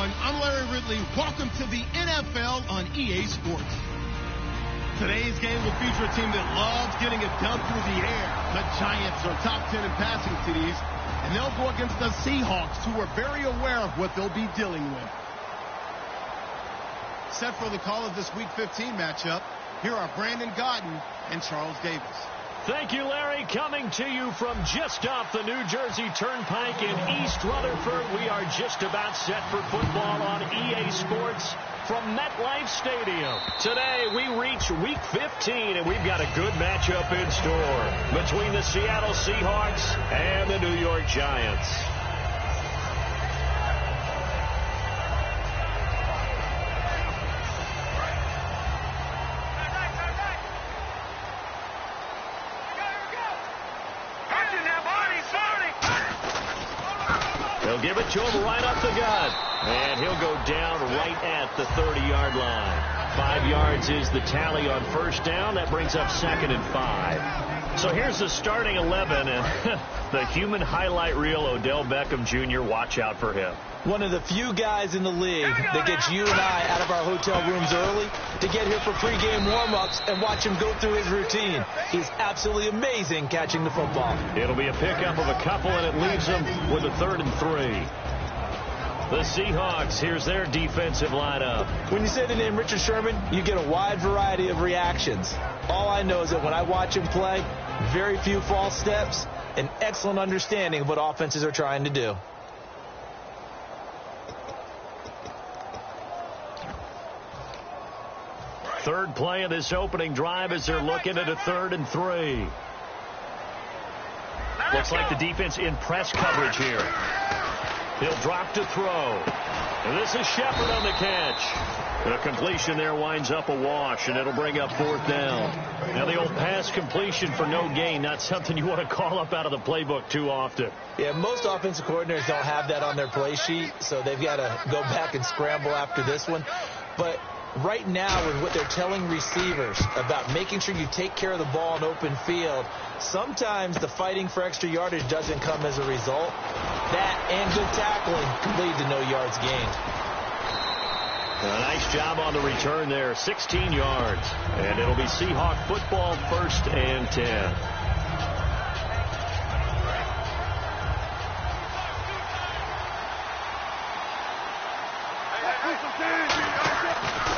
everyone. I'm Larry Ridley. Welcome to the NFL on EA Sports. Today's game will feature a team that loves getting it done through the air. The Giants are top 10 in passing TDs, and they'll go against the Seahawks, who are very aware of what they'll be dealing with. Set for the call of this Week 15 matchup, here are Brandon Gaudin and Charles Davis. Thank you, Larry. Coming to you from just off the New Jersey Turnpike in East Rutherford. We are just about set for football on EA Sports from MetLife Stadium. Today, we reach Week 15, and we've got a good matchup in store between the Seattle Seahawks and the New York Giants. They'll give it to him right up the gut. And he'll go down right at the 30-yard line. 5 yards is the tally on first down. That brings up 2nd and 5. So here's the starting 11. And the human highlight reel, Odell Beckham Jr., watch out for him. One of the few guys in the league that gets you and I out of our hotel rooms early to get here for pregame warm-ups and watch him go through his routine. He's absolutely amazing catching the football. It'll be a pickup of a couple, and it leaves them with a 3rd and 3. The Seahawks, here's their defensive lineup. When you say the name Richard Sherman, you get a wide variety of reactions. All I know is that when I watch him play, very few false steps, an excellent understanding of what offenses are trying to do. Third play of this opening drive as they're looking at a 3rd and 3. Looks like the defense in press coverage here. He'll drop to throw. And this is Shepard on the catch. The completion there winds up a wash, and it'll bring up 4th down. Now the old pass completion for no gain, not something you want to call up out of the playbook too often. Yeah, most offensive coordinators don't have that on their play sheet, so they've got to go back and scramble after this one. But right now, with what they're telling receivers about making sure you take care of the ball in open field, sometimes the fighting for extra yardage doesn't come as a result. That and good tackling can lead to no yards gained. A nice job on the return there, 16 yards. And it'll be Seahawk football, 1st and 10.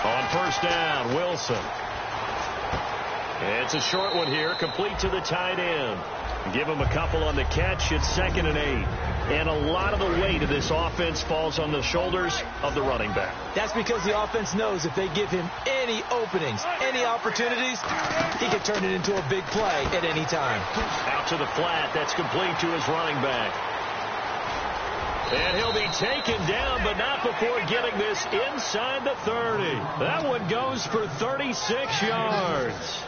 On first down, Wilson. It's a short one here, complete to the tight end. Give him a couple on the catch. It's 2nd and 8. And a lot of the weight of this offense falls on the shoulders of the running back. That's because the offense knows if they give him any openings, any opportunities, he can turn it into a big play at any time. Out to the flat. That's complete to his running back. And he'll be taken down, but not before getting this inside the 30. That one goes for 36 yards.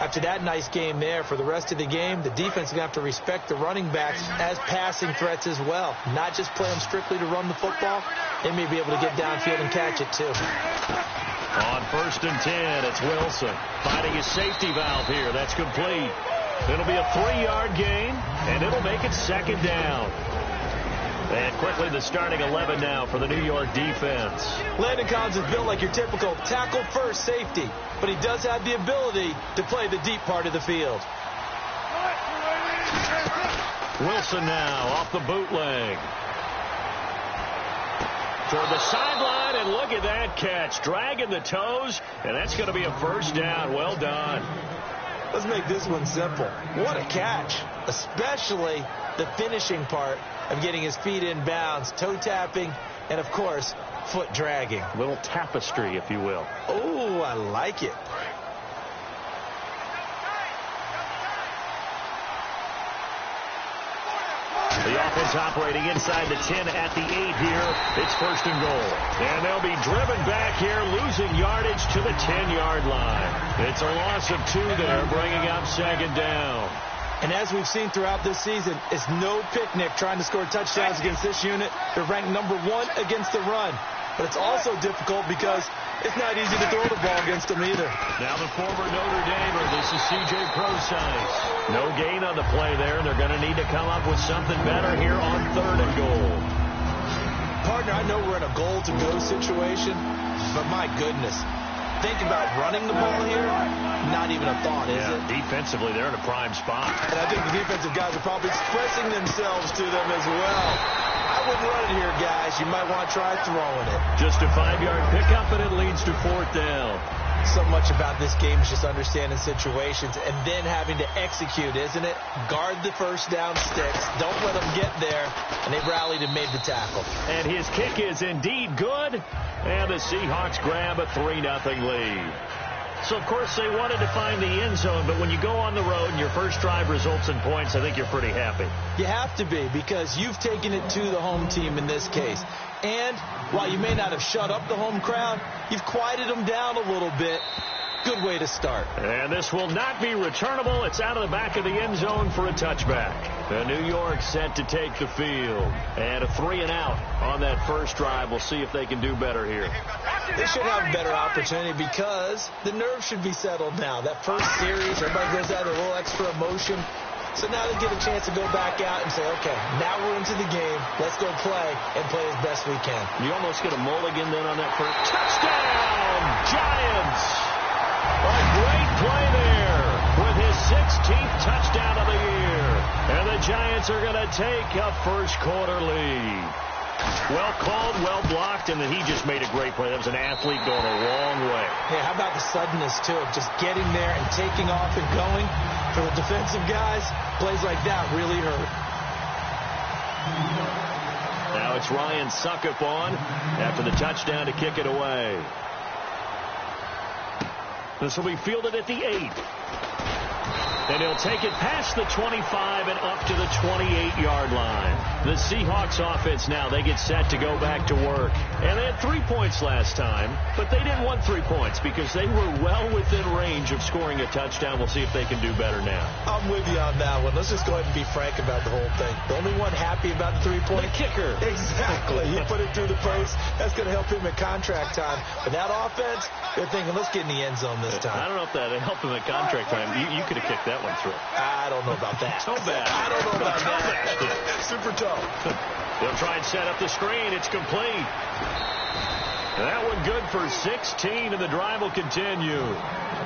After that nice game there, for the rest of the game, the defense is going to have to respect the running backs as passing threats as well. Not just play them strictly to run the football. They may be able to get downfield and catch it, too. On 1st and 10, it's Wilson finding his safety valve here. That's complete. It'll be a 3-yard gain, and it'll make it 2nd down. And quickly the starting 11 now for the New York defense. Landon Collins is built like your typical tackle-first safety, but he does have the ability to play the deep part of the field. Wilson now off the bootleg. Toward the sideline, and look at that catch. Dragging the toes, and that's going to be a 1st down. Well done. Let's make this one simple. What a catch, especially the finishing part of getting his feet in bounds, toe tapping, and, of course, foot dragging. A little tapestry, if you will. Oh, I like it. The offense operating inside the 10 at the 8 here. It's 1st and goal. And they'll be driven back here, losing yardage to the 10-yard line. It's a loss of 2 there, bringing up 2nd down. And as we've seen throughout this season, it's no picnic trying to score touchdowns against this unit. They're ranked number 1 against the run. But it's also difficult because it's not easy to throw the ball against them either. Now the former Notre Damer, this is C.J. Prosise. No gain on the play there, and they're going to need to come up with something better here on 3rd and goal. Partner, I know we're in a goal-to-go situation, but my goodness, think about running the ball here, not even a thought, is it? Defensively, they're in a prime spot. And I think the defensive guys are probably expressing themselves to them as well. I wouldn't run it here, guys. You might want to try throwing it. Just a 5-yard pickup, and it leads to 4th down. So much about this game is just understanding situations and then having to execute, isn't it? Guard the first down sticks. Don't let them get there. And they rallied and made the tackle. And his kick is indeed good. And the Seahawks grab a 3-0 lead. So, of course, they wanted to find the end zone, but when you go on the road and your first drive results in points, I think you're pretty happy. You have to be, because you've taken it to the home team in this case. And while you may not have shut up the home crowd, you've quieted them down a little bit. Good way to start. And this will not be returnable. It's out of the back of the end zone for a touchback. The New York set to take the field. And a 3-and-out on that first drive. We'll see if they can do better here. They should have a better opportunity because the nerves should be settled now. That first series, everybody goes out with a little extra emotion. So now they get a chance to go back out and say, okay, now we're into the game. Let's go play and play as best we can. You almost get a mulligan then on that first. Touchdown, Giants! A great play there with his 16th touchdown of the year. And the Giants are going to take a first-quarter lead. Well called, well blocked, and then he just made a great play. That was an athlete going a long way. Yeah, how about the suddenness, too, of just getting there and taking off and going? For the defensive guys, plays like that really hurt. Now it's Ryan Suckup on after the touchdown to kick it away. This will be fielded at the 8. And he'll take it past the 25 and up to the 28-yard line. The Seahawks offense now, they get set to go back to work. And they had 3 points last time, but they didn't want 3 points because they were well within range of scoring a touchdown. We'll see if they can do better now. I'm with you on that one. Let's just go ahead and be frank about the whole thing. The only one happy about the 3-point? The kicker. Exactly. He put it through the post. That's going to help him at contract time. But that offense, they're thinking, let's get in the end zone this time. I don't know if that helped him at contract time. You could have kicked that one through. I don't know about that. So bad. I don't know about that. Super tough. They'll try and set up the screen. It's complete. That one good for 16, and the drive will continue.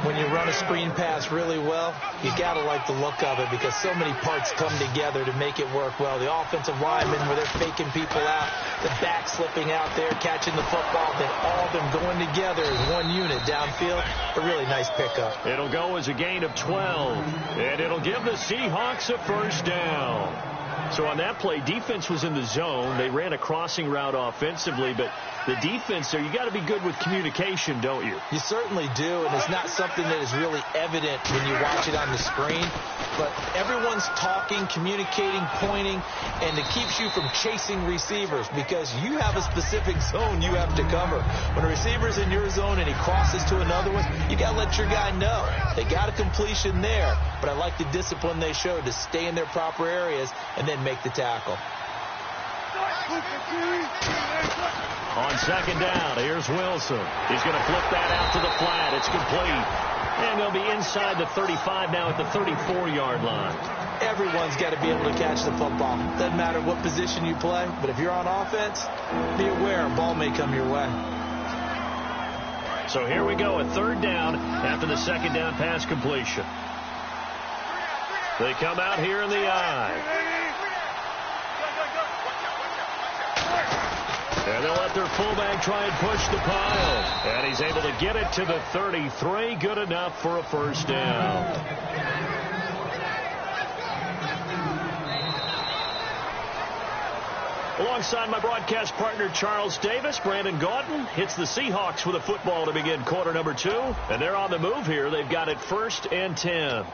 When you run a screen pass really well, you got to like the look of it because so many parts come together to make it work well. The offensive linemen, where they're faking people out, the back slipping out there, catching the football, then all of them going together as one unit downfield. A really nice pickup. It'll go as a gain of 12, and it'll give the Seahawks a first down. So on that play, defense was in the zone. They ran a crossing route offensively, but the defense there, you got to be good with communication, don't you? You certainly do, and it's not something that is really evident when you watch it on the screen. But everyone's talking, communicating, pointing, and it keeps you from chasing receivers because you have a specific zone you have to cover. When a receiver's in your zone and he crosses to another one, you got to let your guy know. They got a completion there, but I like the discipline they showed to stay in their proper areas and then make the tackle. On second down, here's Wilson. He's going to flip that out to the flat. It's complete. And they'll be inside the 35 now at the 34-yard line. Everyone's got to be able to catch the football. Doesn't matter what position you play, but if you're on offense, be aware a ball may come your way. So here we go, a third down after the second down pass completion. They come out here in the eye. And they'll let their fullback try and push the pile. And he's able to get it to the 33. Good enough for a first down. Alongside my broadcast partner, Charles Davis, Brandon Gaudin hits the Seahawks with a football to begin quarter number 2. And they're on the move here. They've got it 1st and 10.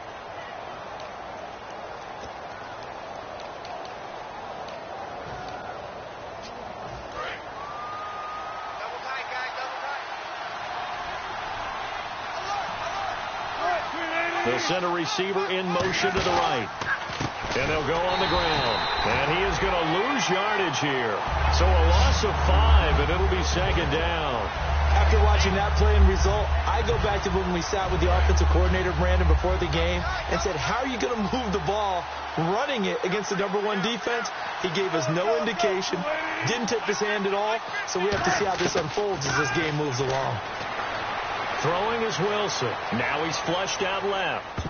They'll send a receiver in motion to the right. And they'll go on the ground. And he is going to lose yardage here. So a loss of 5, and it'll be second down. After watching that play and result, I go back to when we sat with the offensive coordinator, Brandon, before the game and said, how are you going to move the ball running it against the #1 defense? He gave us no indication, didn't tip his hand at all, so we have to see how this unfolds as this game moves along. Throwing is Wilson. Now he's flushed out left.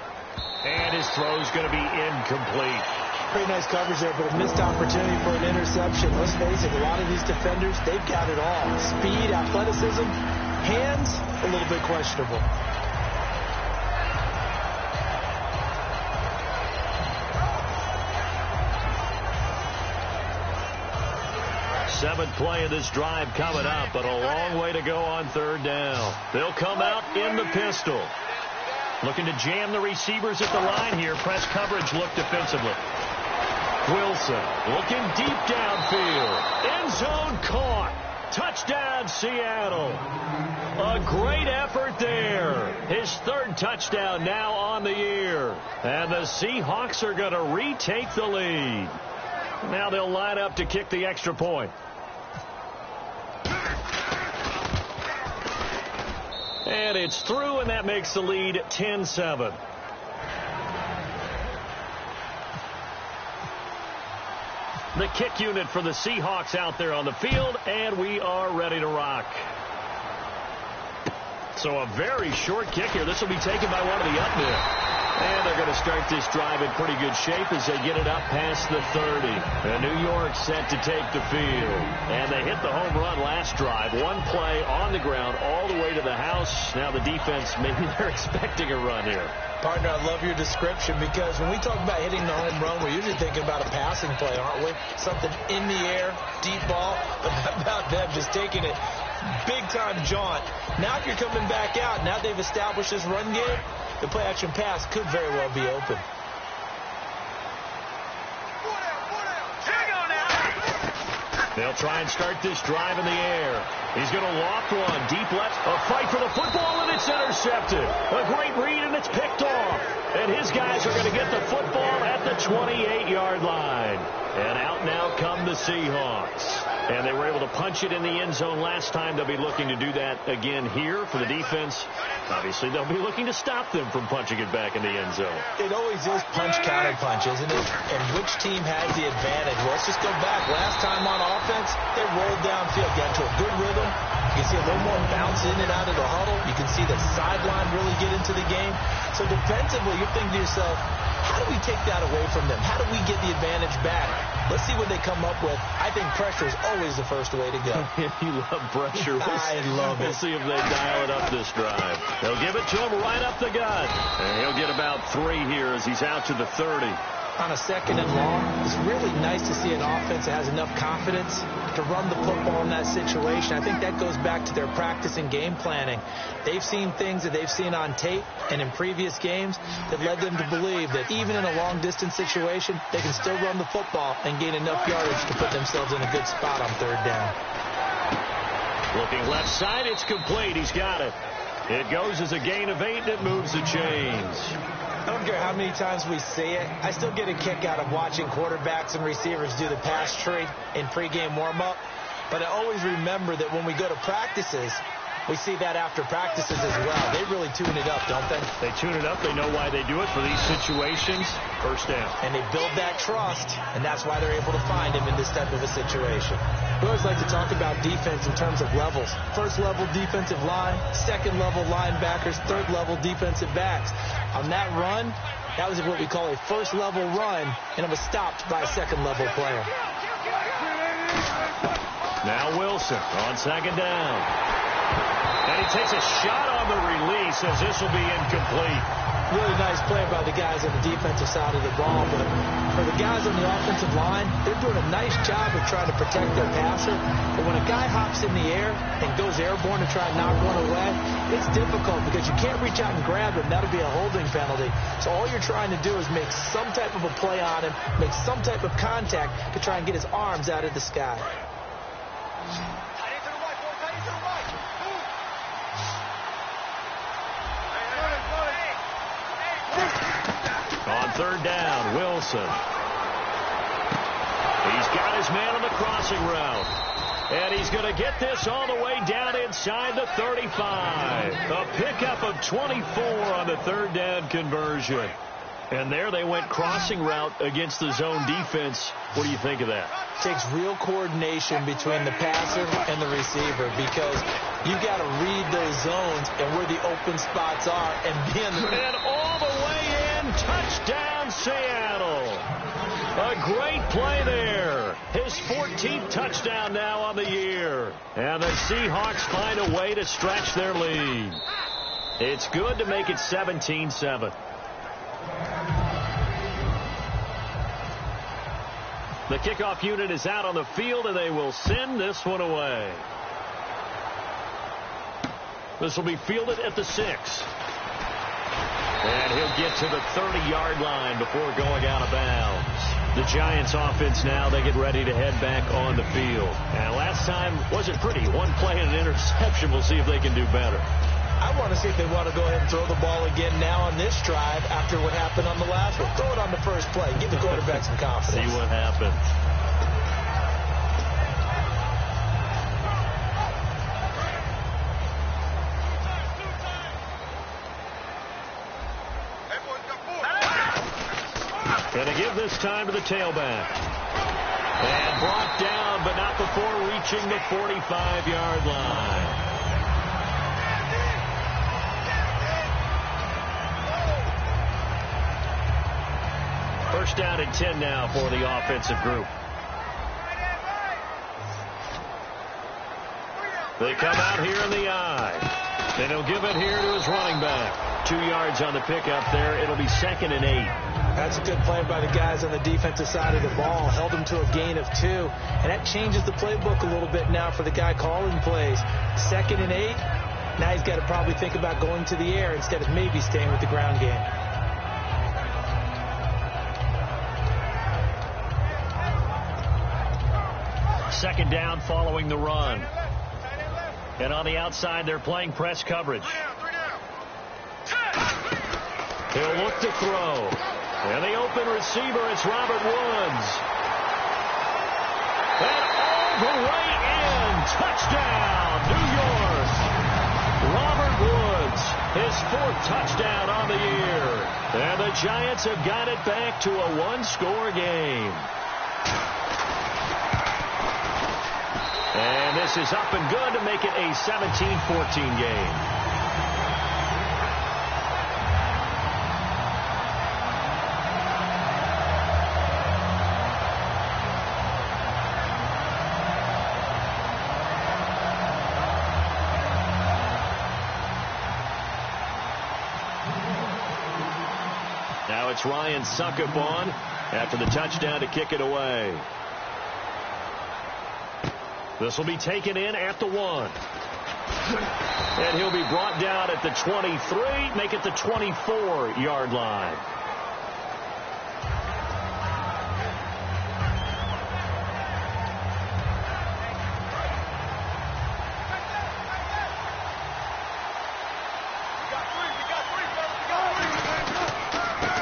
And his throw's going to be incomplete. Pretty nice coverage there, but a missed opportunity for an interception. Let's face it, a lot of these defenders, they've got it all. Speed, athleticism, hands, a little bit questionable. Seventh play of this drive coming up, but a long way to go on third down. They'll come out in the pistol. Looking to jam the receivers at the line here. Press coverage look defensively. Wilson looking deep downfield. End zone caught. Touchdown, Seattle. A great effort there. His third touchdown now on the year. And the Seahawks are going to retake the lead. Now they'll line up to kick the extra point. And it's through, and that makes the lead 10-7. The kick unit for the Seahawks out there on the field, and we are ready to rock. So a very short kick here. This will be taken by one of the up men. And they're going to start this drive in pretty good shape as they get it up past the 30. And New York set to take the field. And they hit the home run last drive. One play on the ground all the way to the house. Now the defense, maybe they're expecting a run here. Partner, I love your description because when we talk about hitting the home run, we're usually thinking about a passing play, aren't we? Something in the air, deep ball, but how about them just taking it big-time jaunt. Now if you're coming back out, now they've established this run game, the play-action pass could very well be open. They'll try and start this drive in the air. He's going to loft one. Deep left. A fight for the football, and it's intercepted. A great read, and it's picked off. And his guys are going to get the football at the 28-yard line. And out now come the Seahawks. And they were able to punch it in the end zone last time. They'll be looking to do that again here for the defense. Obviously, they'll be looking to stop them from punching it back in the end zone. It always is punch-counter-punch, isn't it? And which team has the advantage? Well, let's just go back. Last time on offense, they rolled downfield, got into a good rhythm. You can see a little more bounce in and out of the huddle. You can see the sideline really get into the game. So defensively, you're thinking to yourself, how do we take that away from them? How do we get the advantage back? Let's see what they come up with. I think pressure is always the first way to go. You love pressure. I love it. We'll see if they dial it up this drive. They'll give it to him right up the gut. And he'll get about 3 here as he's out to the 30. On a second and long, it's really nice to see an offense that has enough confidence to run the football in that situation. I think that goes back to their practice and game planning. They've seen things that they've seen on tape and in previous games that led them to believe that even in a long-distance situation, they can still run the football and gain enough yardage to put themselves in a good spot on third down. Looking left side, it's complete. He's got it. It goes as a gain of 8, and it moves the chains. I don't care how many times we see it. I still get a kick out of watching quarterbacks and receivers do the pass tree in pregame warm-up. But I always remember that when we go to practices, we see that after practices as well. They really tune it up, don't they? They tune it up. They know why they do it for these situations. First down. And they build that trust, and that's why they're able to find him in this type of a situation. We always like to talk about defense in terms of levels. First level defensive line, second level linebackers, third level defensive backs. On that run, that was what we call a first level run, and it was stopped by a second level player. Now Wilson on second down. And he takes a shot on the release as this will be incomplete. Really nice play by the guys on the defensive side of the ball, but for the guys on the offensive line, they're doing a nice job of trying to protect their passer. But when a guy hops in the air and goes airborne to try and knock one away, it's difficult because you can't reach out and grab him. That'll be a holding penalty. So all you're trying to do is make some type of a play on him, make some type of contact to try and get his arms out of the sky. On third down, Wilson. He's got his man on the crossing route. And he's going to get this all the way down inside the 35. A pickup of 24 on the third down conversion. And there they went crossing route against the zone defense. What do you think of that? Takes real coordination between the passer and the receiver because you've got to read those zones and where the open spots are and be in the... And all the way in, touchdown Seattle. A great play there. His 14th touchdown now on the year. And the Seahawks find a way to stretch their lead. It's good to make it 17-7. The kickoff unit is out on the field, and they will send this one away. This will be fielded at the 6. And he'll get to the 30-yard line before going out of bounds. The Giants offense now, they get ready to head back on the field. And last time wasn't pretty. One play and an interception. We'll see if they can do better. I want to see if they want to go ahead and throw the ball again now on this drive after what happened on the last one. Throw it on the first play. Give the quarterback some confidence. See what happens. Going to give this time to the tailback. And brought down, but not before reaching the 45-yard line. First down and 10 now for the offensive group. They come out here in the I. Then he'll give it here to his running back. 2 yards on the pickup there. It'll be 2nd and 8. That's a good play by the guys on the defensive side of the ball. Held him to a gain of 2. And that changes the playbook a little bit now for the guy calling plays. 2nd and 8. Now he's got to probably think about going to the air instead of maybe staying with the ground game. Second down following the run. And on the outside, they're playing press coverage. He'll look to throw. And the open receiver, it's Robert Woods. And all the way in. Touchdown, New York. Robert Woods, his 4th touchdown on the year. And the Giants have got it back to a 1-score game. And this is up and good to make it a 17-14 game. Now it's Ryan Suckup on after the touchdown to kick it away. This will be taken in at the 1. And he'll be brought down at the 23, make it the 24-yard line.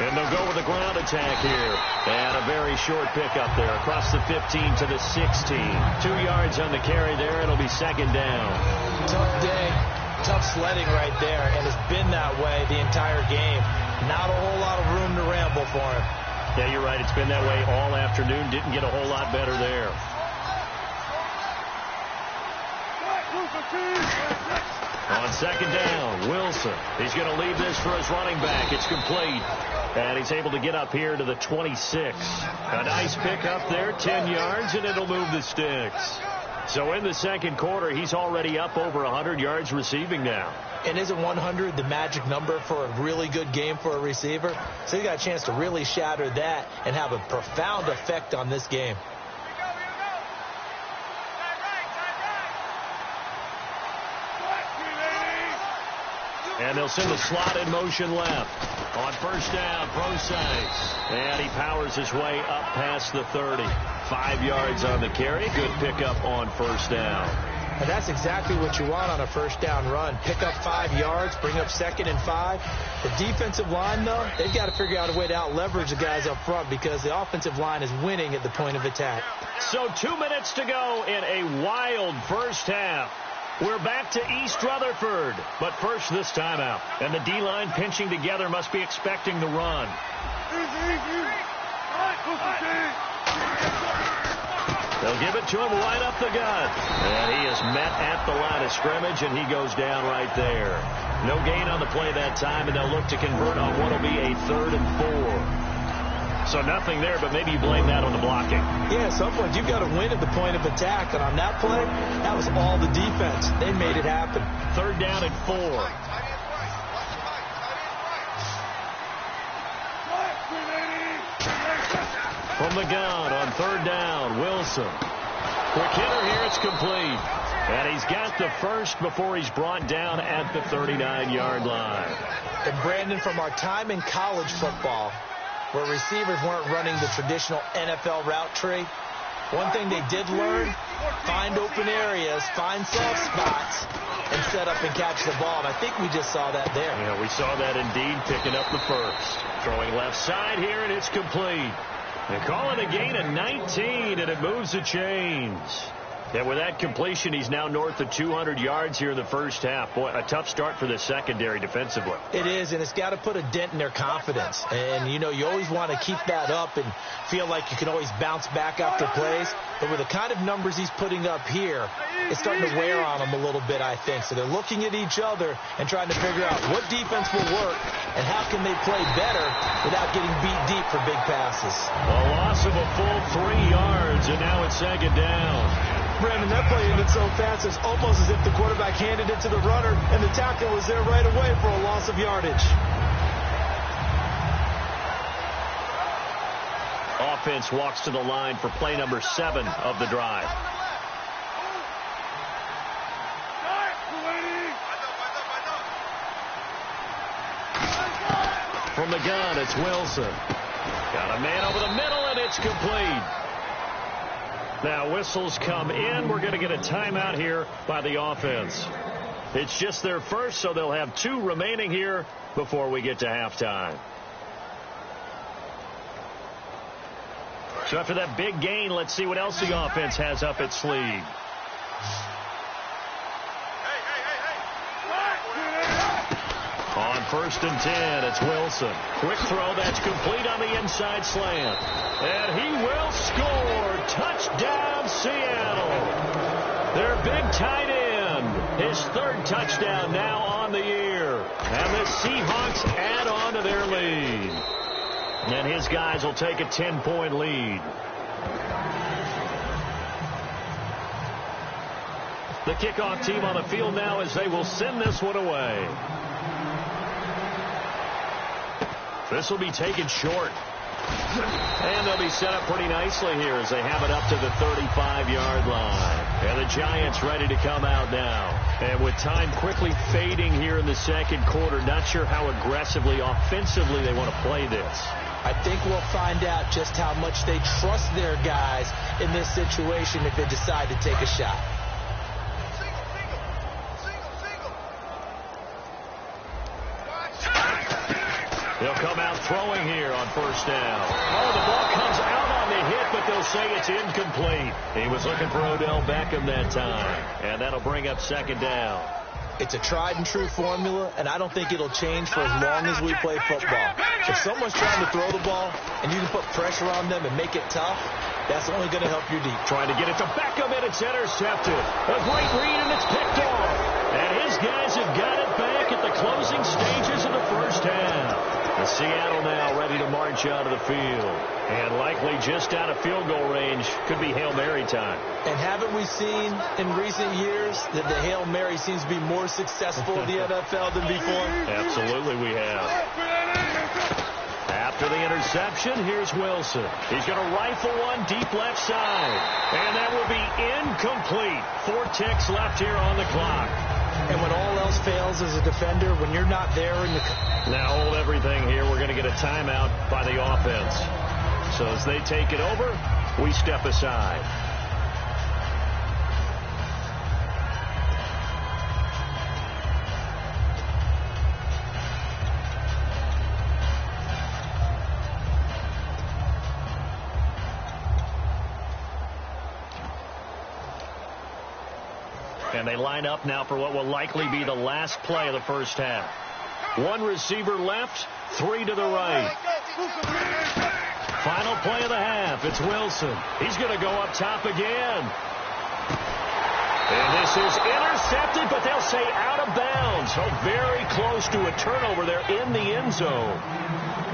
And they'll go with a ground attack here. And a very short pickup there across the 15 to the 16. 2 yards on the carry there. It'll be 2nd down. Tough day. Tough sledding right there. And it's been that way the entire game. Not a whole lot of room to ramble for him. Yeah, you're right. It's been that way all afternoon. Didn't get a whole lot better there. On 2nd down, Wilson. He's going to leave this for his running back. It's complete. And he's able to get up here to the 26. A nice pickup there, 10 yards, and it'll move the sticks. So in the second quarter, he's already up over 100 yards receiving now. And isn't 100 the magic number for a really good game for a receiver? So he got a chance to really shatter that and have a profound effect on this game. And they'll send the slot in motion left. On first down, Procise. And he powers his way up past the 30. 5 yards on the carry. Good pickup on first down. And that's exactly what you want on a first down run. Pick up 5 yards, bring up 2nd and 5. The defensive line, though, they've got to figure out a way to out-leverage the guys up front because the offensive line is winning at the point of attack. So 2 minutes to go in a wild first half. We're back to East Rutherford, but first this timeout. And the D-line pinching together must be expecting the run. They'll give it to him right up the gut. And he is met at the line of scrimmage, and he goes down right there. No gain on the play that time, and they'll look to convert on what will be a 3rd and 4. So nothing there, but maybe you blame that on the blocking. Yeah, at some point, you've got to win at the point of attack. And on that play, that was all the defense. They made it happen. 3rd down and 4. From the gun on 3rd down, Wilson. Quick hitter here, it's complete. And he's got the first before he's brought down at the 39-yard line. And Brandon, from our time in college football, where receivers weren't running the traditional NFL route tree, one thing they did learn, find open areas, find soft spots, and set up and catch the ball. And I think we just saw that there. Yeah, we saw that indeed, picking up the first. Throwing left side here, and it's complete. They call it a gain of 19, and it moves the chains. And with that completion, he's now north of 200 yards here in the first half. Boy, a tough start for the secondary defensively. It is, and it's got to put a dent in their confidence. And, you know, you always want to keep that up and feel like you can always bounce back after plays. But with the kind of numbers he's putting up here, it's starting to wear on them a little bit, I think. So they're looking at each other and trying to figure out what defense will work and how can they play better without getting beat deep for big passes. A loss of a full 3 yards, and now it's 2nd down. Brandon, that play ended so fast, it's almost as if the quarterback handed it to the runner, and the tackle was there right away for a loss of yardage. Offense walks to the line for play number 7 of the drive. From the gun, it's Wilson. Got a man over the middle, and it's complete. Now whistles come in. We're going to get a timeout here by the offense. It's just their first, so they'll have 2 remaining here before we get to halftime. So after that big gain, let's see what else the offense has up its sleeve. On 1st and 10, it's Wilson. Quick throw, that's complete on the inside slant. And he will score. Touchdown, Seattle. Their big tight end. His 3rd touchdown now on the year. And the Seahawks add on to their lead. And his guys will take a 10-point lead. The kickoff team on the field now as they will send this one away. This will be taken short. And they'll be set up pretty nicely here as they have it up to the 35-yard line. And the Giants ready to come out now. And with time quickly fading here in the 2nd quarter, not sure how aggressively, offensively they want to play this. I think we'll find out just how much they trust their guys in this situation if they decide to take a shot. They'll come out throwing here on 1st down. Oh, the ball comes out on the hit, but they'll say it's incomplete. He was looking for Odell Beckham that time, and that'll bring up 2nd down. It's a tried-and-true formula, and I don't think it'll change for as long as we play football. If someone's trying to throw the ball, and you can put pressure on them and make it tough, that's only going to help your deep. Trying to get it to Beckham, and it's intercepted. A great read, and it's picked off. And his guys have got it back at the closing stages of the first half. The Seattle now ready to march out of the field. And likely just out of field goal range. Could be Hail Mary time. And haven't we seen in recent years that the Hail Mary seems to be more successful in the NFL than before? Absolutely we have. After the interception, here's Wilson. He's going to rifle one deep left side. And that will be incomplete. 4 ticks left here on the clock. And when all else fails as a defender, when you're not there in the... Now hold everything here. We're going to get a timeout by the offense. So as they take it over, we step aside. And they line up now for what will likely be the last play of the first half. 1 receiver left, 3 to the right. Final play of the half. It's Wilson. He's going to go up top again. And this is intercepted, but they'll say out of bounds. So very close to a turnover there in the end zone.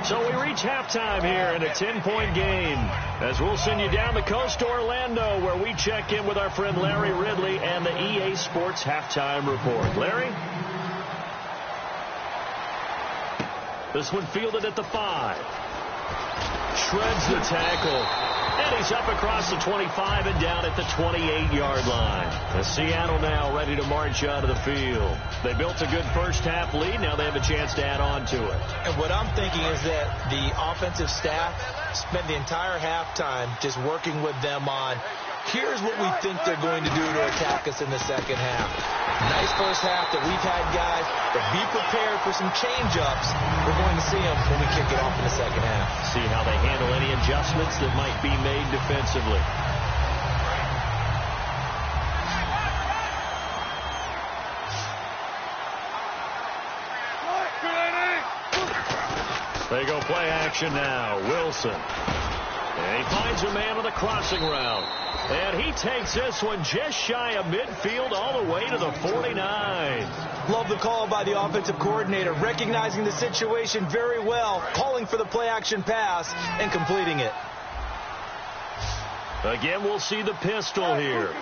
So we reach halftime here in a 10-point game, as we'll send you down the coast to Orlando, where we check in with our friend Larry Ridley and the EA Sports Halftime Report. Larry? This one fielded at the 5. Shreds the tackle. And he's up across the 25 and down at the 28-yard line. As Seattle now ready to march out of the field. They built a good first-half lead. Now they have a chance to add on to it. And what I'm thinking is that the offensive staff spent the entire halftime just working with them on, here's what we think they're going to do to attack us in the second half. Nice first half that we've had, guys, but be prepared for some change-ups. We're going to see them when we kick it off in the second half. See how they handle any adjustments that might be made defensively. They go play action now. Wilson. And he finds a man on the crossing route. And he takes this one just shy of midfield all the way to the 49. Love the call by the offensive coordinator, recognizing the situation very well, calling for the play-action pass, and completing it. Again, we'll see the pistol here.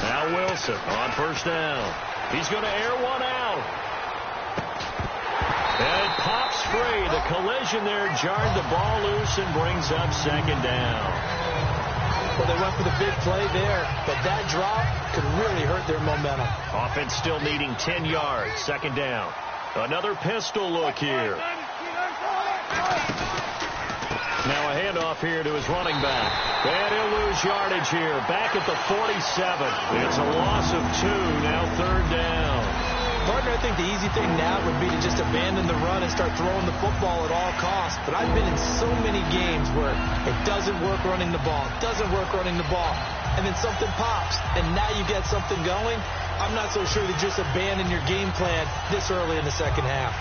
Now Wilson on first down. He's going to air one out. And it pops free. The collision there jarred the ball loose and brings up second down. Well, they went for the big play there, but that drop could really hurt their momentum. Offense still needing 10 yards. Second down. Another pistol look here. Now a handoff here to his running back. And he'll lose yardage here. Back at the 47. It's a loss of 2. Now third down. Partner, I think the easy thing now would be to just abandon the run and start throwing the football at all costs. But I've been in so many games where it doesn't work running the ball. It doesn't work running the ball. And then something pops, and now you get something going. I'm not so sure to just abandon your game plan this early in the second half.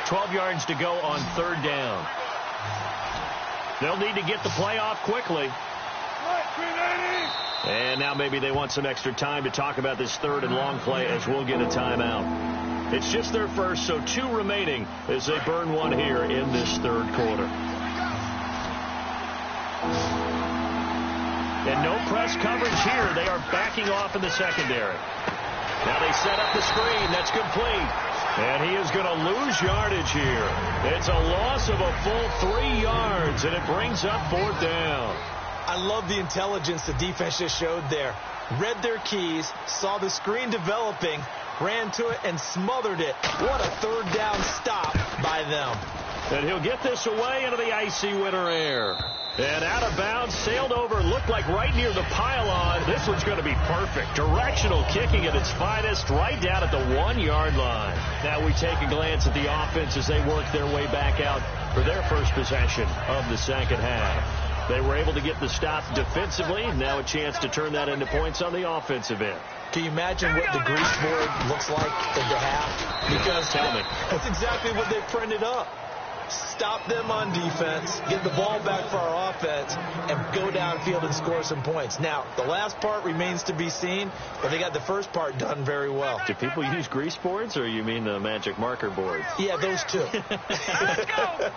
$12 yards to go on third down. They'll need to get the play off quickly. And now maybe they want some extra time to talk about this third and long play, as we'll get a timeout. It's just their first, so 2 remaining as they burn one here in this third quarter. And no press coverage here. They are backing off in the secondary. Now they set up the screen. That's complete. And he is going to lose yardage here. It's a loss of a full 3 yards, and it brings up fourth down. I love the intelligence the defense just showed there. Read their keys, saw the screen developing, ran to it, and smothered it. What a third down stop by them. And he'll get this away into the icy winter air. And out of bounds, sailed over, looked like right near the pylon. This one's going to be perfect. Directional kicking at its finest, right down at the 1-yard line. Now we take a glance at the offense as they work their way back out for their first possession of the second half. They were able to get the stop defensively. Now a chance to turn that into points on the offensive end. Can you imagine what the grease board looks like at the half? Because tell me. That's exactly what they printed up. Stop them on defense, get the ball back for our offense, and go downfield and score some points. Now, the last part remains to be seen, but they got the first part done very well. Do people use grease boards, or you mean the magic marker boards? Yeah, those two. Let's go!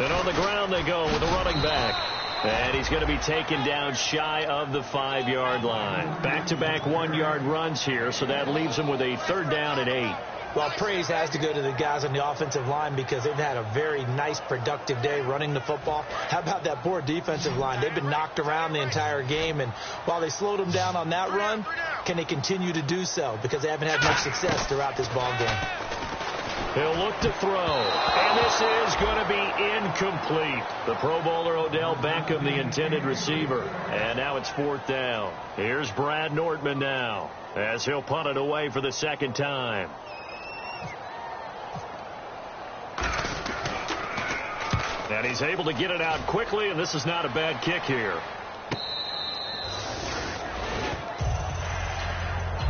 And on the ground they go with the running back. And he's going to be taken down shy of the 5-yard line. Back-to-back 1-yard runs here, so that leaves him with a third down and 8. Well, praise has to go to the guys on the offensive line because they've had a very nice, productive day running the football. How about that poor defensive line? They've been knocked around the entire game, and while they slowed them down on that run, can they continue to do so? Because they haven't had much success throughout this ball game. He'll look to throw, and this is going to be incomplete. The Pro Bowler Odell Beckham, the intended receiver. And now it's fourth down. Here's Brad Nortman now as he'll punt it away for the second time. And he's able to get it out quickly, and this is not a bad kick here.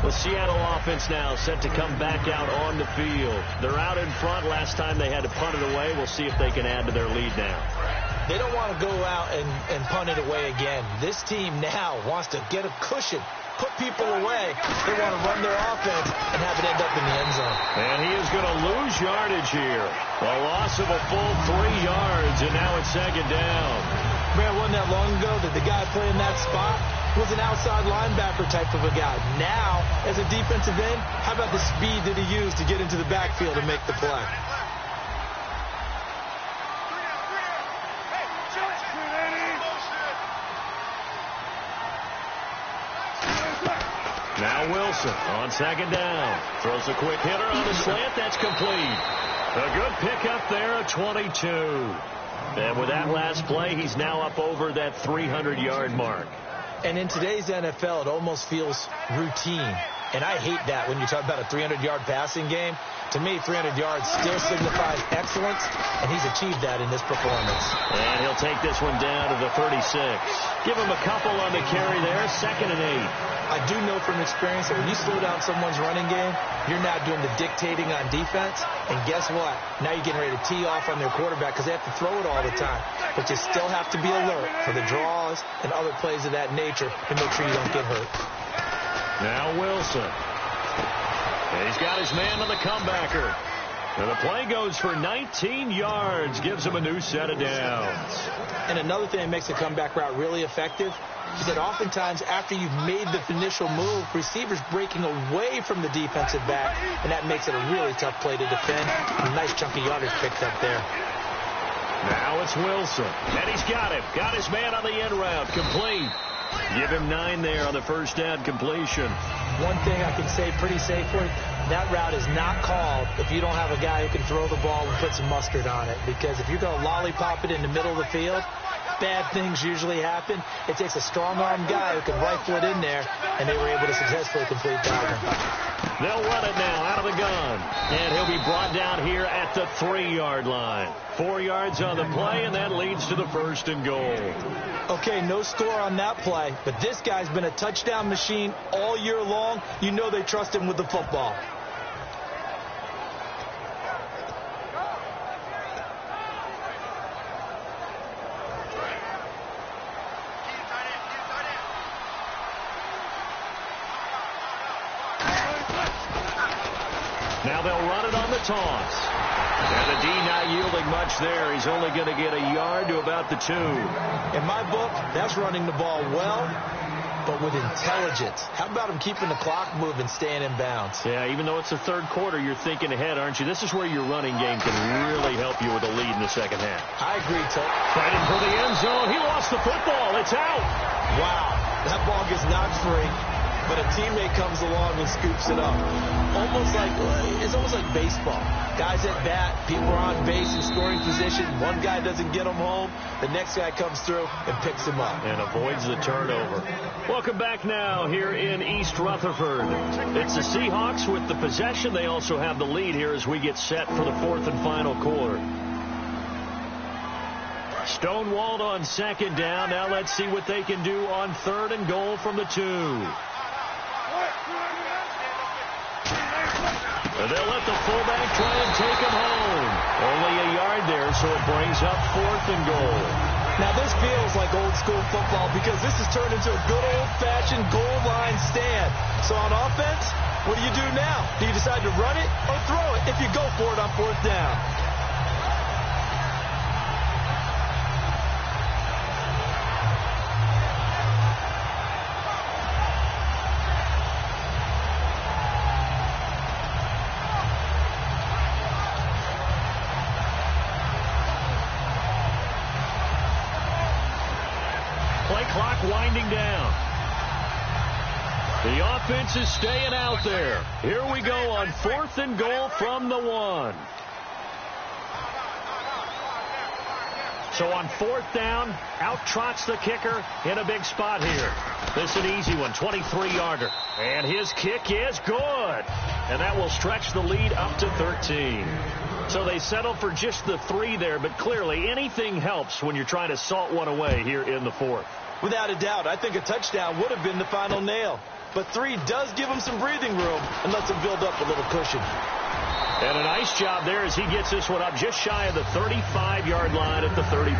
The Seattle offense now set to come back out on the field. They're out in front. Last time they had to punt it away. We'll see if they can add to their lead now. They don't want to go out and punt it away again. This team now wants to get a cushion, put people away. They want to run their offense and have it end up in the end zone. And he is going to lose yardage here. A loss of a full 3 yards, and now it's second down. Man, wasn't that long ago that the guy playing that spot was an outside linebacker type of a guy. Now, as a defensive end, how about the speed that he used to get into the backfield and make the play? Now Wilson on second down. Throws a quick hitter on the slant. That's complete. A good pickup there at 22. And with that last play, he's now up over that 300-yard mark. And in today's NFL, it almost feels routine. And I hate that when you talk about a 300-yard passing game. To me, 300 yards still signifies excellence, and he's achieved that in this performance. And he'll take this one down to the 36. Give him a couple on the carry there, 2nd and 8. I do know from experience that when you slow down someone's running game, you're now doing the dictating on defense. And guess what? Now you're getting ready to tee off on their quarterback because they have to throw it all the time. But you still have to be alert for the draws and other plays of that nature to make sure you don't get hurt. Now Wilson. And he's got his man on the comebacker. And the play goes for 19 yards, gives him a new set of downs. And another thing that makes the comeback route really effective is that oftentimes after you've made the initial move, receivers breaking away from the defensive back, and that makes it a really tough play to defend. A nice chunk of yardage picked up there. Now it's Wilson, and he's got him. Got his man on the end route, complete. Give him 9 there on the first down completion. One thing I can say pretty safely, that route is not called if you don't have a guy who can throw the ball and put some mustard on it. Because if you're going to lollipop it in the middle of the field, bad things usually happen. It takes a strong-arm guy who can rifle it in there, and they were able to successfully complete that one. They'll run it now out of the gun. And he'll be brought down here at the 3-yard line. 4 yards on the play, and that leads to the 1st and goal. Okay, no score on that play, but this guy's been a touchdown machine all year long. You know they trust him with the football. Now they'll run it on the toss. And the D not yielding much there. He's only going to get a yard to about the 2. In my book, that's running the ball well, but with intelligence. How about him keeping the clock moving, staying in bounds? Yeah, even though it's the 3rd quarter, you're thinking ahead, aren't you? This is where your running game can really help you with a lead in the 2nd half. I agree, Tuck. Fighting for the end zone. He lost the football. It's out. Wow, that ball gets knocked free, but a teammate comes along and scoops it up. It's almost like baseball. Guys at bat, people are on base in scoring position. One guy doesn't get them home. The next guy comes through and picks him up. And avoids the turnover. Welcome back now here in East Rutherford. It's the Seahawks with the possession. They also have the lead here as we get set for the 4th and final quarter. Stonewalled on 2nd down. Now let's see what they can do on 3rd and goal from the 2. And they'll let the fullback try and take him home. Only a yard there, so it brings up 4th and goal. Now this feels like old school football because this has turned into a good old-fashioned goal line stand. So on offense, what do you do now? Do you decide to run it or throw it if you go for it on 4th down? Clock winding down. The offense is staying out there. Here we go on 4th and goal from the 1. So on 4th down, out trots the kicker in a big spot here. This is an easy one, 23-yarder. And his kick is good. And that will stretch the lead up to 13. So they settle for just the 3 there, but clearly anything helps when you're trying to salt one away here in the 4th. Without a doubt, I think a touchdown would have been the final nail. But 3 does give him some breathing room and lets him build up a little cushion. And a nice job there as he gets this one up just shy of the 35-yard line at the 34.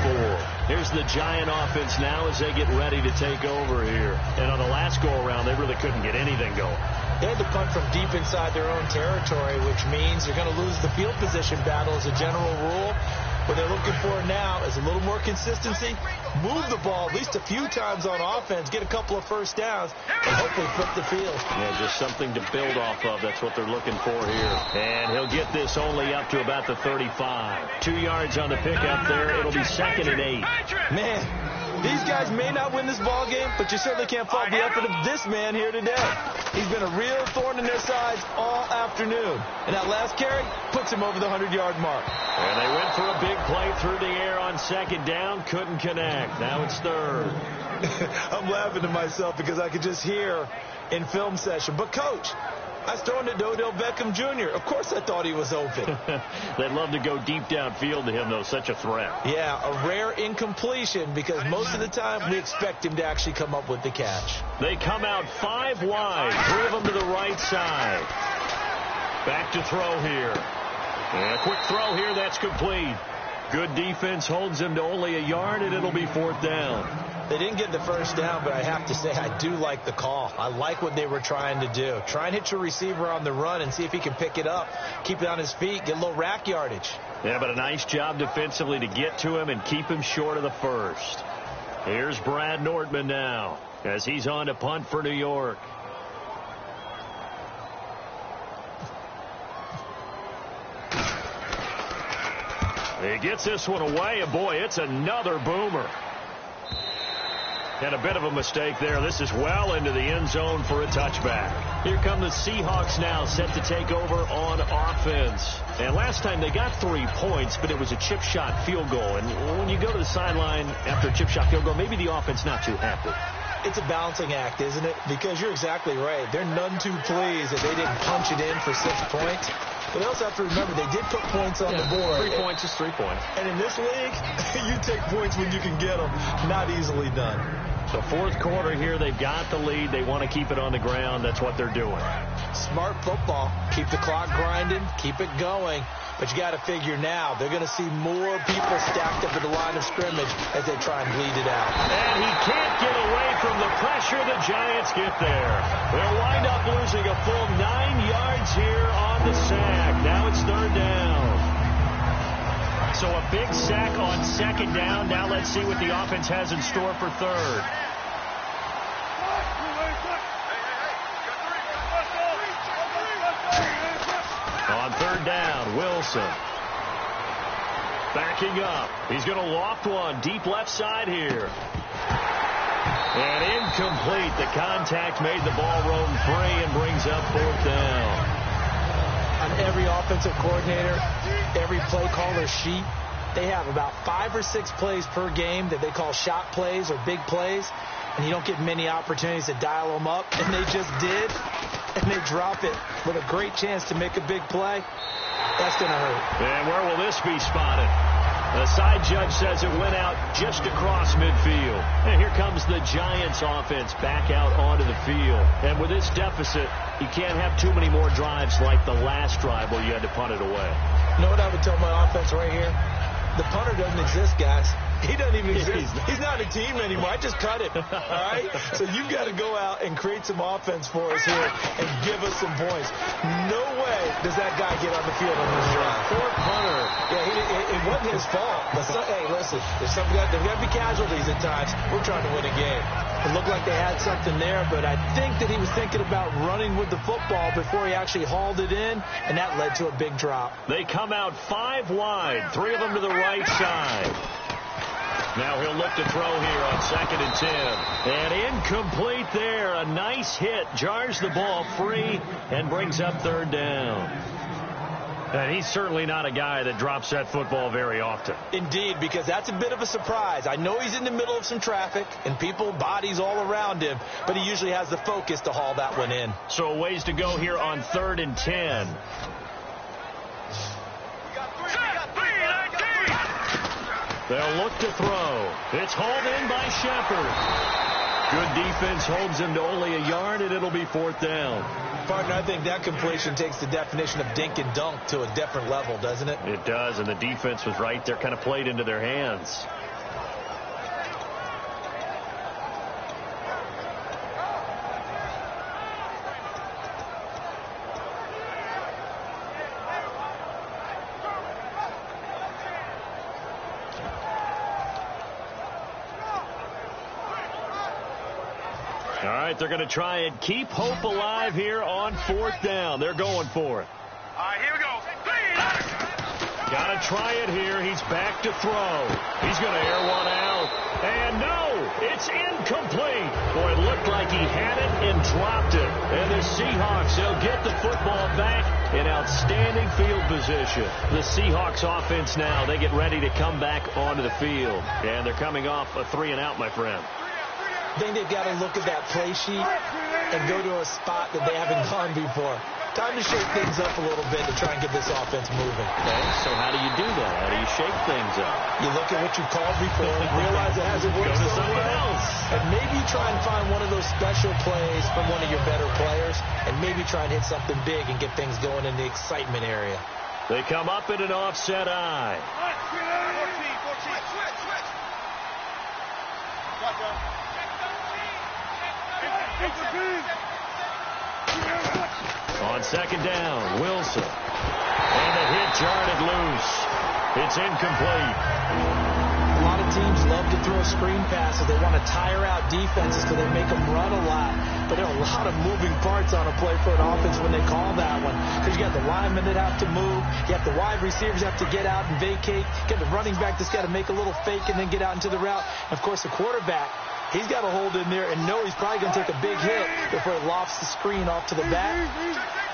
Here's the Giant offense now as they get ready to take over here. And on the last go-around, they really couldn't get anything going. They had to punt from deep inside their own territory, which means they're going to lose the field position battle as a general rule. What they're looking for now is a little more consistency, move the ball at least a few times on offense, get a couple of first downs, and hopefully flip the field. Yeah, just something to build off of. That's what they're looking for here. And he'll get this only up to about the 35. 2 yards on the pickup there. It'll be 2nd and 8. Man, these guys may not win this ball game, but you certainly can't fault the effort of this man here today. He's been a real thorn in their sides all afternoon. And that last carry puts him over the 100-yard mark. And they went for a big play through the air on 2nd down. Couldn't connect. Now it's 3rd. I'm laughing to myself because I could just hear in film session. But, Coach, I was throwing to Odell Beckham Jr. Of course I thought he was open. They'd love to go deep downfield to him, though. Such a threat. Yeah, a rare incompletion because most of the time we expect him to actually come up with the catch. They come out 5 wide. 3 of them to the right side. Back to throw here. And a quick throw here. That's complete. Good defense holds him to only a yard, and it'll be 4th down. They didn't get the first down, but I have to say I do like the call. I like what they were trying to do. Try and hit your receiver on the run and see if he can pick it up, keep it on his feet, get a little rack yardage. Yeah, but a nice job defensively to get to him and keep him short of the first. Here's Brad Nordman now as he's on to punt for New York. He gets this one away, and boy, it's another boomer. And a bit of a mistake there. This is well into the end zone for a touchback. Here come the Seahawks now, set to take over on offense. And last time they got 3 points, but it was a chip shot field goal. And when you go to the sideline after a chip shot field goal, maybe the offense not too happy. It's a balancing act, isn't it? Because you're exactly right. They're none too pleased that they didn't punch it in for 6 points. But they also have to remember they did put points on the board. 3 points is 3 points. And in this league, you take points when you can get them. Not easily done. So 4th quarter here, they've got the lead. They want to keep it on the ground. That's what they're doing. Smart football. Keep the clock grinding. Keep it going. But you got to figure now they're going to see more people stacked up at the line of scrimmage as they try and bleed it out. And he can't get away from the pressure. The Giants get there. They'll wind up losing a full 9 yards here on the sack. Now it's 3rd down. So a big sack on 2nd down. Now let's see what the offense has in store for 3rd. On 3rd down, Wilson. Backing up. He's going to loft one. Deep left side here. And incomplete. The contact made the ball roam free and brings up 4th down. On every offensive coordinator, every play caller sheet, they have about 5 or 6 plays per game that they call shot plays or big plays. And you don't get many opportunities to dial them up. And they just did. And they drop it with a great chance to make a big play. That's going to hurt. And where will this be spotted? The side judge says it went out just across midfield. And here comes the Giants offense back out onto the field. And with this deficit, you can't have too many more drives like the last drive where you had to punt it away. You know what I would tell my offense right here? The punter doesn't exist, guys. He doesn't even exist. He's not a team anymore. I just cut him. All right? So you've got to go out and create some offense for us here and give us some points. No way does that guy get on the field on this drive. Poor punter. Yeah, it wasn't his fault. But hey, listen, there's got to be casualties at times. We're trying to win a game. It looked like they had something there, but I think that he was thinking about running with the football before he actually hauled it in, and that led to a big drop. They come out 5 wide, 3 of them to the right side. Now he'll look to throw here on 2nd and 10. And incomplete there. A nice. nice hit, jars the ball free, and brings up 3rd down. 4th quarter, yeah, he went his fault. The, hey, listen, there's something got to be casualties at times. We're trying to win a game. It looked like they had something there, but I think that he was thinking about running with the football before he actually hauled it in, and that led to a big drop. They come out 5 wide, 3 of them to the right side. Now he'll look to throw here on 2nd and 10. And incomplete there. A nice hit, jars the ball free, and brings up 3rd down. And he's certainly not a guy that drops that football very often. Indeed, because that's a bit of a surprise. I know he's in the middle of some traffic and people, bodies all around him, but he usually has the focus to haul that one in. So a ways to go here on 3rd and 10. They'll look to throw. It's hauled in by Shepard. Good defense holds him to only a yard, and it'll be 4th down. Partner, I think that completion takes the definition of dink and dunk to a different level, doesn't it? It does, and the defense was right there, kind of played into their hands. All right, they're going to try and keep hope alive here on 4th down. They're going for it. All right, here we go. Got to try it here. He's back to throw. He's going to air one out. And no, it's incomplete. Boy, it looked like he had it and dropped it. And the Seahawks, they'll get the football back in outstanding field position. The Seahawks offense now, they get ready to come back onto the field. And they're coming off a 3-and-out, my friend. I think they've got to look at that play sheet and go to a spot that they haven't gone before. Time to shake things up a little bit to try and get this offense moving. Okay, so how do you do that? How do you shake things up? You look at what you called before and realize it hasn't worked Go to so someone well. else. And maybe try and find one of those special plays from one of your better players and maybe try and hit something big and get things going in the excitement area. They come up in an offset eye. 14. Switch. On 2nd down, Wilson. And the hit jarred loose. It's incomplete. A lot of teams love to throw screen passes. They want to tire out defenses because they make them run a lot. But there are a lot of moving parts on a play for an offense when they call that one. Because you got the linemen that have to move. You have the wide receivers have to get out and vacate. You got the running back that's got to make a little fake and then get out into the route. And of course, the quarterback, he's got to hold in there and know he's probably going to take a big hit before he lofts the screen off to the back.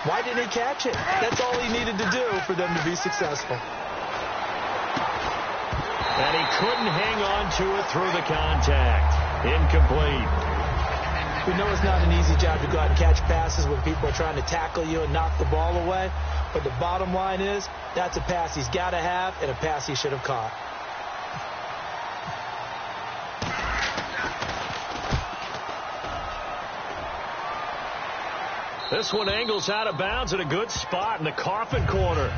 Why didn't he catch it? That's all he needed to do for them to be successful. And he couldn't hang on to it through the contact. Incomplete. We know it's not an easy job to go out and catch passes when people are trying to tackle you and knock the ball away. But the bottom line is, that's a pass he's got to have and a pass he should have caught. This one angles out of bounds at a good spot in the coffin corner.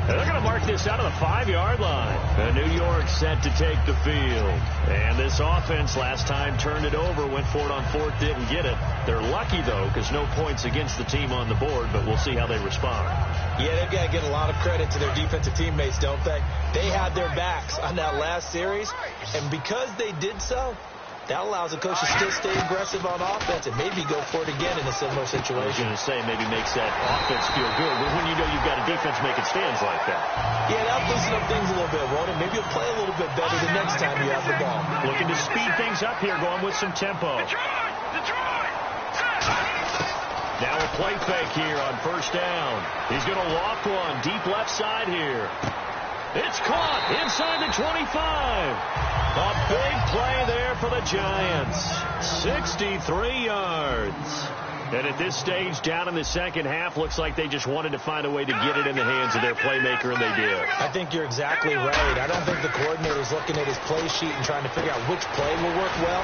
And they're going to mark this out of the 5-yard line. And New York set to take the field. And this offense last time turned it over, went for it on 4th, didn't get it. They're lucky, though, because no points against the team on the board, but we'll see how they respond. Yeah, they've got to get a lot of credit to their defensive teammates, don't they? They had their backs on that last series, and because they did so, that allows the coach to still stay aggressive on offense and maybe go for it again in a similar situation. I was going to say maybe makes that offense feel good, but when you know you've got a defense making stands like that. Yeah, that'll loosen up things a little bit, won't it? Maybe you'll play a little bit better the next time you have the ball. Looking to speed things up here, going with some tempo. Now a play fake here on 1st down. He's going to loft one deep left side here. It's caught inside the 25. A big play there for the Giants. 63 yards. And at this stage, down in the second half, looks like they just wanted to find a way to get it in the hands of their playmaker, and they did. I think you're exactly right. I don't think the coordinator's looking at his play sheet and trying to figure out which play will work well.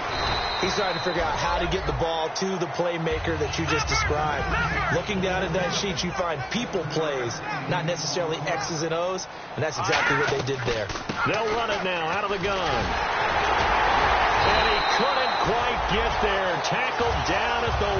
He's trying to figure out how to get the ball to the playmaker that you just described. Looking down at that sheet, you find people plays, not necessarily X's and O's, and that's exactly what they did there. They'll run it now out of the gun. And he couldn't quite get there. Tackled down at the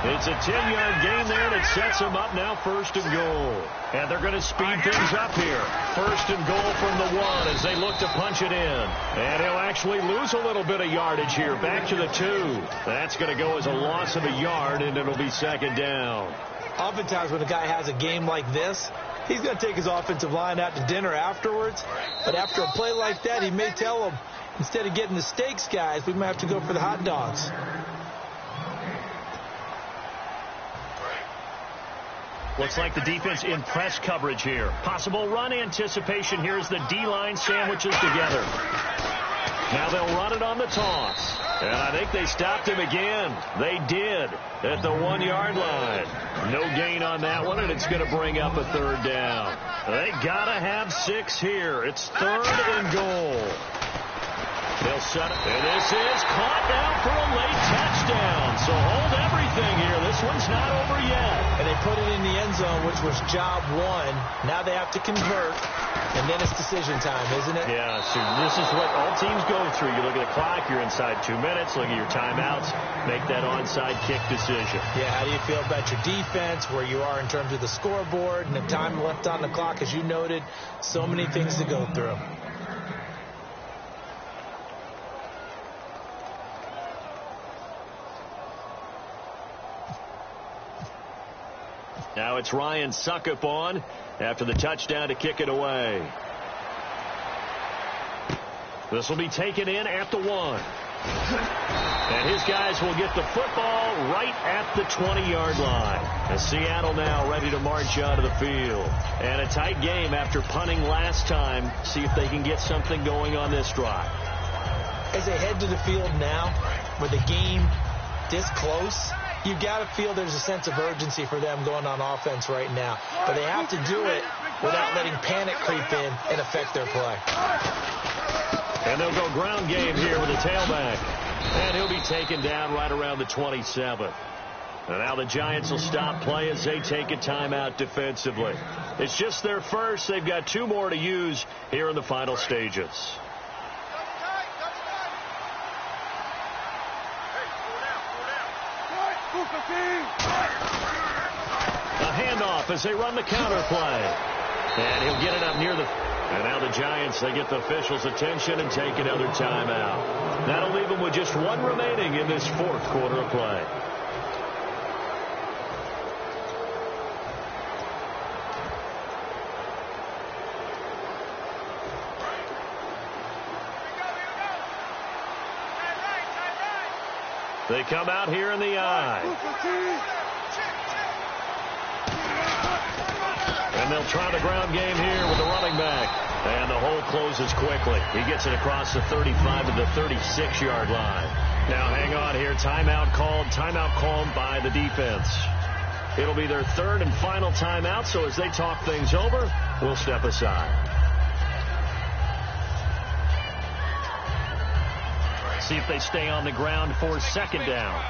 1. It's a 10-yard gain there, and it sets him up now 1st and goal. And they're going to speed things up here. 1st and goal from the 1 as they look to punch it in. And he'll actually lose a little bit of yardage here. Back to the 2. That's going to go as a loss of a yard, and it'll be 2nd down. Oftentimes when a guy has a game like this, he's going to take his offensive line out to dinner afterwards. But after a play like that, he may tell them, instead of getting the steaks, guys, we might have to go for the hot dogs. Looks like the defense in press coverage here. Possible run anticipation here as the D-line sandwiches together. Now they'll run it on the toss. And I think they stopped him again. They did at the 1-yard line. No gain on that one, and it's going to bring up a third down. They got to have 6 here. It's 3rd and goal. They'll set it. And this is caught now for a late touchdown. So hold everything here. This one's not over yet. And they put it in the end zone, which was job 1. Now they have to convert. And then it's decision time, isn't it? Yeah, so this is what all teams go through. You look at the clock, you're inside 2 minutes, look at your timeouts, make that onside kick decision. Yeah, how do you feel about your defense, where you are in terms of the scoreboard, and the time left on the clock, as you noted, so many things to go through. Now it's Ryan Suckup on after the touchdown to kick it away. This will be taken in at the 1. And his guys will get the football right at the 20-yard line. And Seattle now ready to march out of the field. And a tight game after punting last time. See if they can get something going on this drive. As they head to the field now, with the game this close, you got to feel there's a sense of urgency for them going on offense right now. But they have to do it without letting panic creep in and affect their play. And they'll go ground game here with a tailback. And he'll be taken down right around the 27. And now the Giants will stop play as they take a timeout defensively. It's just their first. They've got 2 more to use here in the final stages. A handoff as they run the counter play. And he'll get it up near the... And now the Giants, they get the officials' attention and take another timeout. That'll leave them with just 1 remaining in this 4th quarter of play. They come out here in the eye. And they'll try the ground game here with the running back. And the hole closes quickly. He gets it across the 35 to the 36-yard line. Now hang on here. Timeout called by the defense. It'll be their 3rd and final timeout, so as they talk things over, we'll step aside. See if they stay on the ground for 2nd down.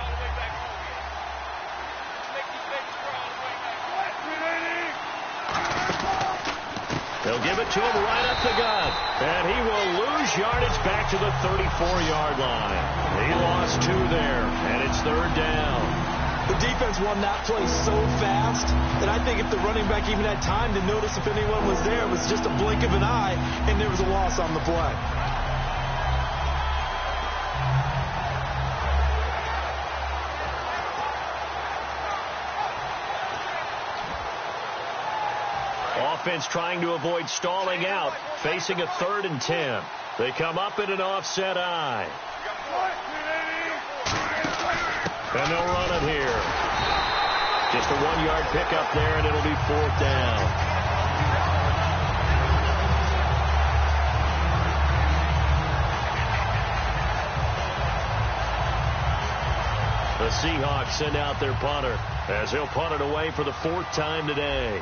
They'll give it to him right up the gut. And he will lose yardage back to the 34-yard line. He lost 2 there, and it's 3rd down. The defense won that play so fast that I think if the running back even had time to notice if anyone was there, it was just a blink of an eye, and there was a loss on the play. Offense trying to avoid stalling out, facing a 3rd and 10. They come up in an offset eye. And they'll run it here. Just a 1-yard pickup there, and it'll be 4th down. The Seahawks send out their punter as he'll punt it away for the 4th time today.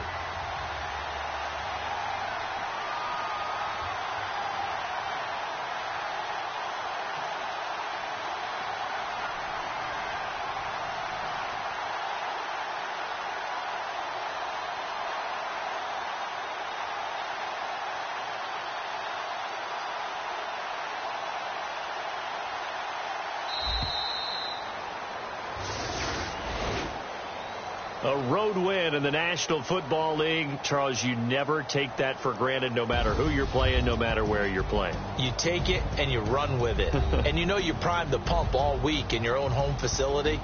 A road win in the National Football League. Charles, you never take that for granted, no matter who you're playing, no matter where you're playing. You take it and you run with it. And you know you're primed to pump all week in your own home facility.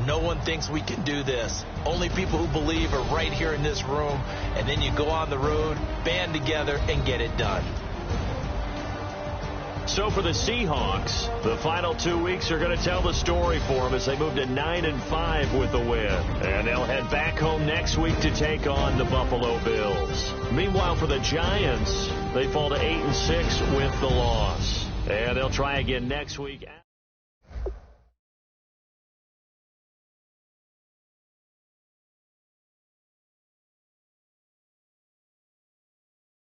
No one thinks we can do this. Only people who believe are right here in this room. And then you go on the road, band together, and get it done. So for the Seahawks, the final 2 weeks are going to tell the story for them as they move to 9-5 with the win. And they'll head back home next week to take on the Buffalo Bills. Meanwhile, for the Giants, they fall to 8-6 with the loss. And they'll try again next week.